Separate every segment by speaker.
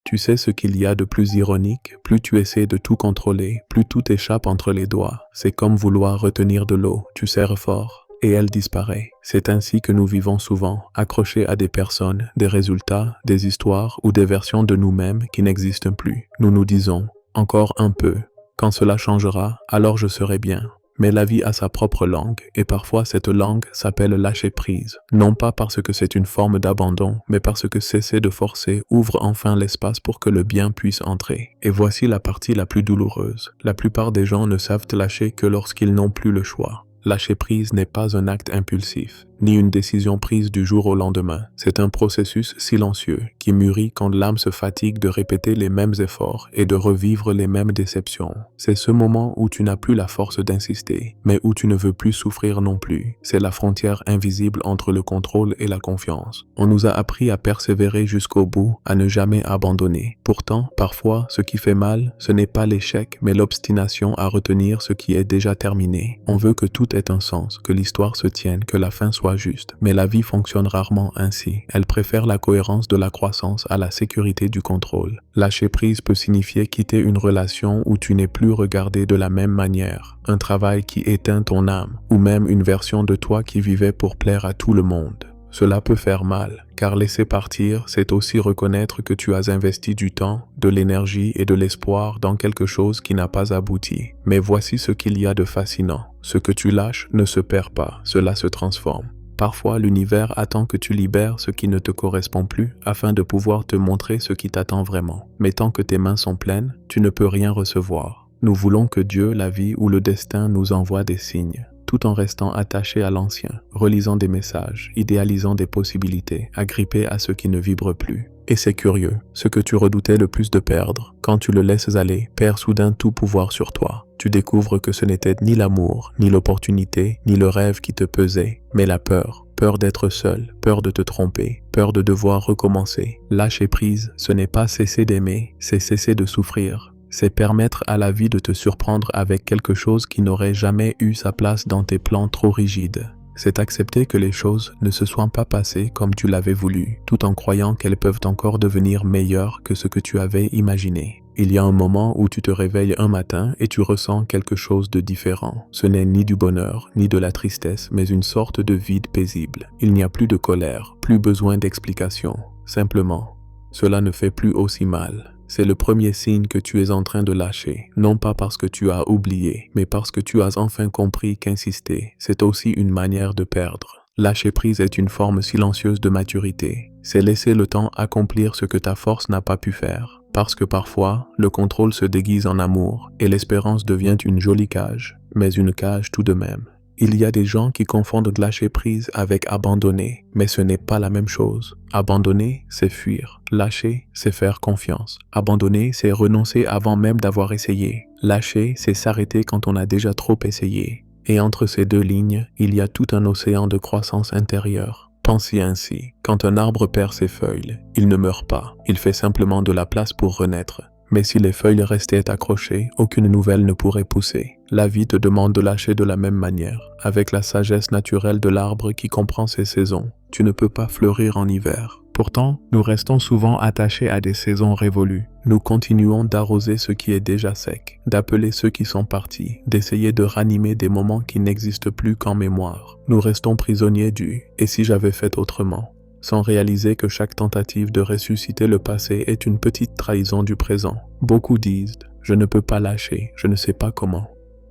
Speaker 1: Tu sais ce qu'il y a de plus ironique? Plus tu essaies de tout contrôler, plus tout échappe entre les doigts. C'est comme vouloir retenir de l'eau. Tu serres fort et elle disparaît. C'est ainsi que nous vivons souvent, accrochés à des personnes, des résultats, des histoires ou des versions de nous-mêmes qui n'existent plus. Nous nous disons « encore un peu ». Quand cela changera, alors je serai bien. Mais la vie a sa propre langue, et parfois cette langue s'appelle lâcher prise. Non pas parce que c'est une forme d'abandon, mais parce que cesser de forcer ouvre enfin l'espace pour que le bien puisse entrer. Et voici la partie la plus douloureuse. La plupart des gens ne savent lâcher que lorsqu'ils n'ont plus le choix. Lâcher prise n'est pas un acte impulsif, ni une décision prise du jour au lendemain. C'est un processus silencieux qui mûrit quand l'âme se fatigue de répéter les mêmes efforts et de revivre les mêmes déceptions. C'est ce moment où tu n'as plus la force d'insister, mais où tu ne veux plus souffrir non plus. C'est la frontière invisible entre le contrôle et la confiance. On nous a appris à persévérer jusqu'au bout, à ne jamais abandonner. Pourtant, parfois, ce qui fait mal, ce n'est pas l'échec, mais l'obstination à retenir ce qui est déjà terminé. On veut que tout ait un sens, que l'histoire se tienne, que la fin soit juste. Mais la vie fonctionne rarement ainsi. Elle préfère la cohérence de la croissance à la sécurité du contrôle. Lâcher prise peut signifier quitter une relation où tu n'es plus regardé de la même manière, un travail qui éteint ton âme, ou même une version de toi qui vivait pour plaire à tout le monde. Cela peut faire mal, car laisser partir, c'est aussi reconnaître que tu as investi du temps, de l'énergie et de l'espoir dans quelque chose qui n'a pas abouti. Mais voici ce qu'il y a de fascinant. Ce que tu lâches ne se perd pas, cela se transforme. Parfois, l'univers attend que tu libères ce qui ne te correspond plus afin de pouvoir te montrer ce qui t'attend vraiment. Mais tant que tes mains sont pleines, tu ne peux rien recevoir. Nous voulons que Dieu, la vie ou le destin nous envoie des signes, tout en restant attachés à l'ancien, relisant des messages, idéalisant des possibilités, agrippés à ce qui ne vibre plus. Et c'est curieux, ce que tu redoutais le plus de perdre, quand tu le laisses aller, perd soudain tout pouvoir sur toi. Tu découvres que ce n'était ni l'amour, ni l'opportunité, ni le rêve qui te pesait, mais la peur. Peur d'être seul, peur de te tromper, peur de devoir recommencer. Lâcher prise, ce n'est pas cesser d'aimer, c'est cesser de souffrir. C'est permettre à la vie de te surprendre avec quelque chose qui n'aurait jamais eu sa place dans tes plans trop rigides. C'est accepter que les choses ne se soient pas passées comme tu l'avais voulu, tout en croyant qu'elles peuvent encore devenir meilleures que ce que tu avais imaginé. Il y a un moment où tu te réveilles un matin et tu ressens quelque chose de différent. Ce n'est ni du bonheur, ni de la tristesse, mais une sorte de vide paisible. Il n'y a plus de colère, plus besoin d'explication. Simplement, cela ne fait plus aussi mal. C'est le premier signe que tu es en train de lâcher, non pas parce que tu as oublié, mais parce que tu as enfin compris qu'insister, c'est aussi une manière de perdre. Lâcher prise est une forme silencieuse de maturité. C'est laisser le temps accomplir ce que ta force n'a pas pu faire. Parce que parfois, le contrôle se déguise en amour et l'espérance devient une jolie cage, mais une cage tout de même. Il y a des gens qui confondent lâcher prise avec abandonner, mais ce n'est pas la même chose. Abandonner, c'est fuir. Lâcher, c'est faire confiance. Abandonner, c'est renoncer avant même d'avoir essayé. Lâcher, c'est s'arrêter quand on a déjà trop essayé. Et entre ces deux lignes, il y a tout un océan de croissance intérieure. Pensez ainsi, quand un arbre perd ses feuilles, il ne meurt pas, il fait simplement de la place pour renaître. Mais si les feuilles restaient accrochées, aucune nouvelle ne pourrait pousser. La vie te demande de lâcher de la même manière, avec la sagesse naturelle de l'arbre qui comprend ses saisons. Tu ne peux pas fleurir en hiver. Pourtant, nous restons souvent attachés à des saisons révolues. Nous continuons d'arroser ce qui est déjà sec, d'appeler ceux qui sont partis, d'essayer de ranimer des moments qui n'existent plus qu'en mémoire. Nous restons prisonniers du « et si j'avais fait autrement ?» sans réaliser que chaque tentative de ressusciter le passé est une petite trahison du présent. Beaucoup disent « je ne peux pas lâcher, je ne sais pas comment ».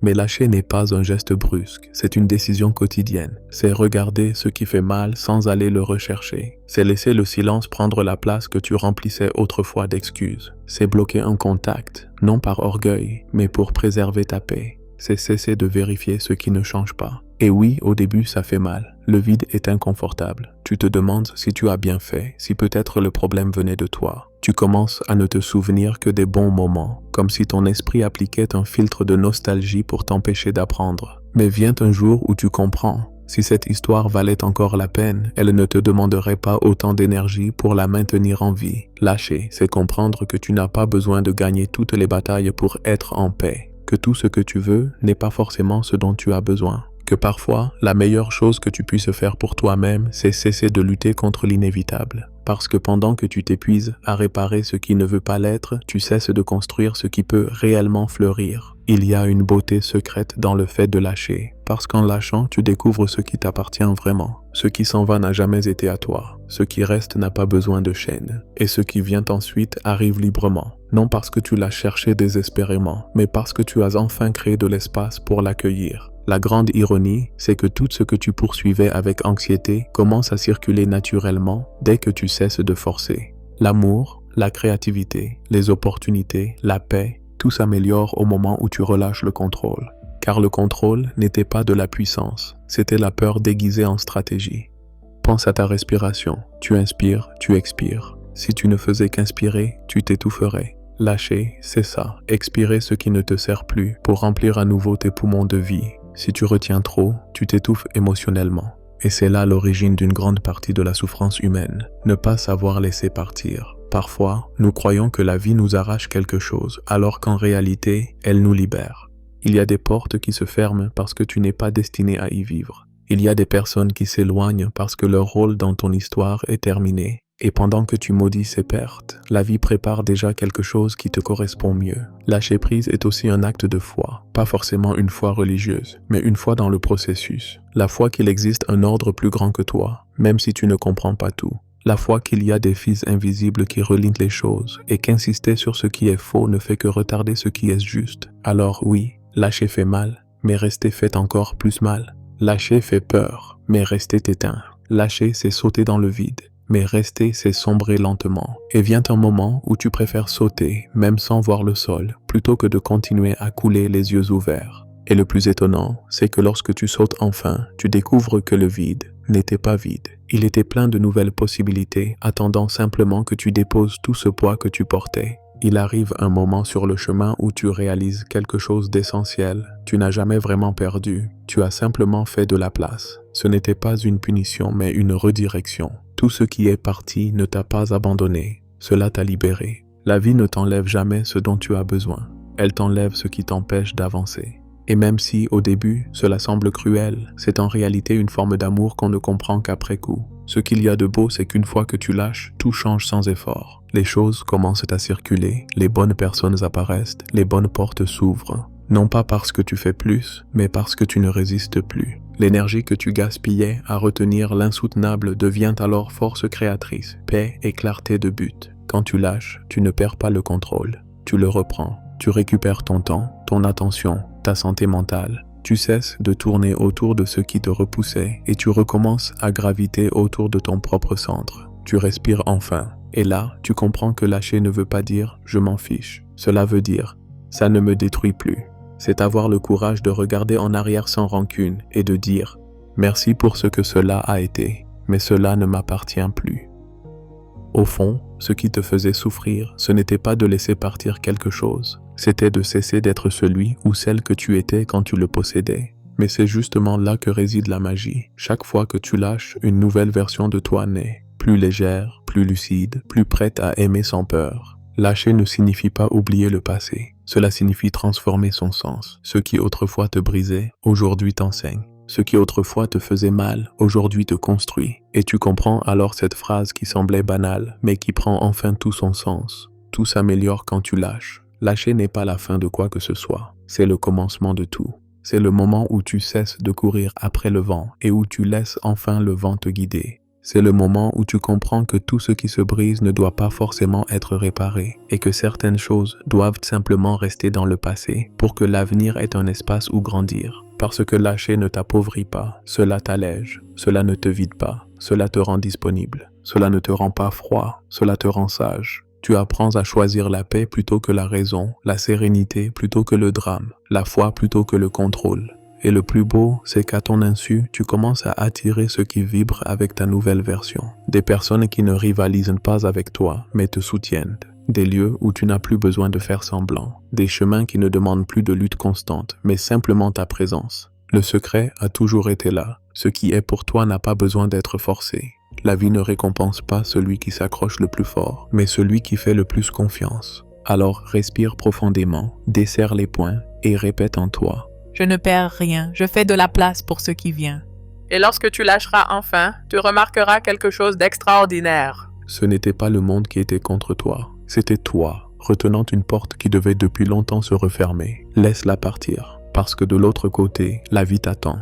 Speaker 1: Mais lâcher n'est pas un geste brusque, c'est une décision quotidienne. C'est regarder ce qui fait mal sans aller le rechercher. C'est laisser le silence prendre la place que tu remplissais autrefois d'excuses. C'est bloquer un contact, non par orgueil, mais pour préserver ta paix. C'est cesser de vérifier ce qui ne change pas. Et oui, au début, ça fait mal. Le vide est inconfortable. Tu te demandes si tu as bien fait, si peut-être le problème venait de toi. Tu commences à ne te souvenir que des bons moments, comme si ton esprit appliquait un filtre de nostalgie pour t'empêcher d'apprendre. Mais vient un jour où tu comprends. Si cette histoire valait encore la peine, elle ne te demanderait pas autant d'énergie pour la maintenir en vie. Lâcher, c'est comprendre que tu n'as pas besoin de gagner toutes les batailles pour être en paix. Que tout ce que tu veux n'est pas forcément ce dont tu as besoin. Que parfois, la meilleure chose que tu puisses faire pour toi-même, c'est cesser de lutter contre l'inévitable. Parce que pendant que tu t'épuises à réparer ce qui ne veut pas l'être, tu cesses de construire ce qui peut réellement fleurir. Il y a une beauté secrète dans le fait de lâcher, parce qu'en lâchant, tu découvres ce qui t'appartient vraiment. Ce qui s'en va n'a jamais été à toi, ce qui reste n'a pas besoin de chaîne, et ce qui vient ensuite arrive librement. Non parce que tu l'as cherché désespérément, mais parce que tu as enfin créé de l'espace pour l'accueillir. La grande ironie, c'est que tout ce que tu poursuivais avec anxiété commence à circuler naturellement dès que tu cesses de forcer. L'amour, la créativité, les opportunités, la paix, tout s'améliore au moment où tu relâches le contrôle. Car le contrôle n'était pas de la puissance, c'était la peur déguisée en stratégie. Pense à ta respiration, tu inspires, tu expires. Si tu ne faisais qu'inspirer, tu t'étoufferais. Lâcher, c'est ça, expirer ce qui ne te sert plus pour remplir à nouveau tes poumons de vie. Si tu retiens trop, tu t'étouffes émotionnellement. Et c'est là l'origine d'une grande partie de la souffrance humaine, ne pas savoir laisser partir. Parfois, nous croyons que la vie nous arrache quelque chose, alors qu'en réalité, elle nous libère. Il y a des portes qui se ferment parce que tu n'es pas destiné à y vivre. Il y a des personnes qui s'éloignent parce que leur rôle dans ton histoire est terminé. Et pendant que tu maudis ces pertes, la vie prépare déjà quelque chose qui te correspond mieux. Lâcher prise est aussi un acte de foi, pas forcément une foi religieuse, mais une foi dans le processus. La foi qu'il existe un ordre plus grand que toi, même si tu ne comprends pas tout. La foi qu'il y a des fils invisibles qui relient les choses et qu'insister sur ce qui est faux ne fait que retarder ce qui est juste. Alors oui, lâcher fait mal, mais rester fait encore plus mal. Lâcher fait peur, mais rester t'éteint. Lâcher, c'est sauter dans le vide. Mais rester, c'est sombrer lentement. Et vient un moment où tu préfères sauter, même sans voir le sol, plutôt que de continuer à couler les yeux ouverts. Et le plus étonnant, c'est que lorsque tu sautes enfin, tu découvres que le vide n'était pas vide. Il était plein de nouvelles possibilités, attendant simplement que tu déposes tout ce poids que tu portais. Il arrive un moment sur le chemin où tu réalises quelque chose d'essentiel. Tu n'as jamais vraiment perdu, tu as simplement fait de la place. Ce n'était pas une punition, mais une redirection. Tout ce qui est parti ne t'a pas abandonné, cela t'a libéré. La vie ne t'enlève jamais ce dont tu as besoin, elle t'enlève ce qui t'empêche d'avancer. Et même si, au début, cela semble cruel, c'est en réalité une forme d'amour qu'on ne comprend qu'après coup. Ce qu'il y a de beau, c'est qu'une fois que tu lâches, tout change sans effort. Les choses commencent à circuler, les bonnes personnes apparaissent, les bonnes portes s'ouvrent. Non pas parce que tu fais plus, mais parce que tu ne résistes plus. L'énergie que tu gaspillais à retenir l'insoutenable devient alors force créatrice, paix et clarté de but. Quand tu lâches, tu ne perds pas le contrôle. Tu le reprends. Tu récupères ton temps, ton attention, ta santé mentale. Tu cesses de tourner autour de ce qui te repoussait et tu recommences à graviter autour de ton propre centre. Tu respires enfin. Et là, tu comprends que lâcher ne veut pas dire « je m'en fiche ». Cela veut dire « ça ne me détruit plus ». C'est avoir le courage de regarder en arrière sans rancune et de dire « merci pour ce que cela a été, mais cela ne m'appartient plus ». Au fond, ce qui te faisait souffrir, ce n'était pas de laisser partir quelque chose, c'était de cesser d'être celui ou celle que tu étais quand tu le possédais. Mais c'est justement là que réside la magie. Chaque fois que tu lâches, une nouvelle version de toi naît, plus légère, plus lucide, plus prête à aimer sans peur. Lâcher ne signifie pas oublier le passé, cela signifie transformer son sens. Ce qui autrefois te brisait, aujourd'hui t'enseigne. Ce qui autrefois te faisait mal, aujourd'hui te construit. Et tu comprends alors cette phrase qui semblait banale, mais qui prend enfin tout son sens. Tout s'améliore quand tu lâches. Lâcher n'est pas la fin de quoi que ce soit, c'est le commencement de tout. C'est le moment où tu cesses de courir après le vent et où tu laisses enfin le vent te guider. C'est le moment où tu comprends que tout ce qui se brise ne doit pas forcément être réparé et que certaines choses doivent simplement rester dans le passé pour que l'avenir ait un espace où grandir. Parce que lâcher ne t'appauvrit pas, cela t'allège, cela ne te vide pas, cela te rend disponible, cela ne te rend pas froid, cela te rend sage. Tu apprends à choisir la paix plutôt que la raison, la sérénité plutôt que le drame, la foi plutôt que le contrôle. Et le plus beau, c'est qu'à ton insu, tu commences à attirer ce qui vibre avec ta nouvelle version. Des personnes qui ne rivalisent pas avec toi, mais te soutiennent. Des lieux où tu n'as plus besoin de faire semblant. Des chemins qui ne demandent plus de lutte constante, mais simplement ta présence. Le secret a toujours été là. Ce qui est pour toi n'a pas besoin d'être forcé. La vie ne récompense pas celui qui s'accroche le plus fort, mais celui qui fait le plus confiance. Alors respire profondément, desserre les poings et répète en toi.
Speaker 2: Je ne perds rien, je fais de la place pour ce qui vient.
Speaker 3: Et lorsque tu lâcheras enfin, tu remarqueras quelque chose d'extraordinaire.
Speaker 1: Ce n'était pas le monde qui était contre toi, c'était toi, retenant une porte qui devait depuis longtemps se refermer. Laisse-la partir, parce que de l'autre côté, la vie t'attend.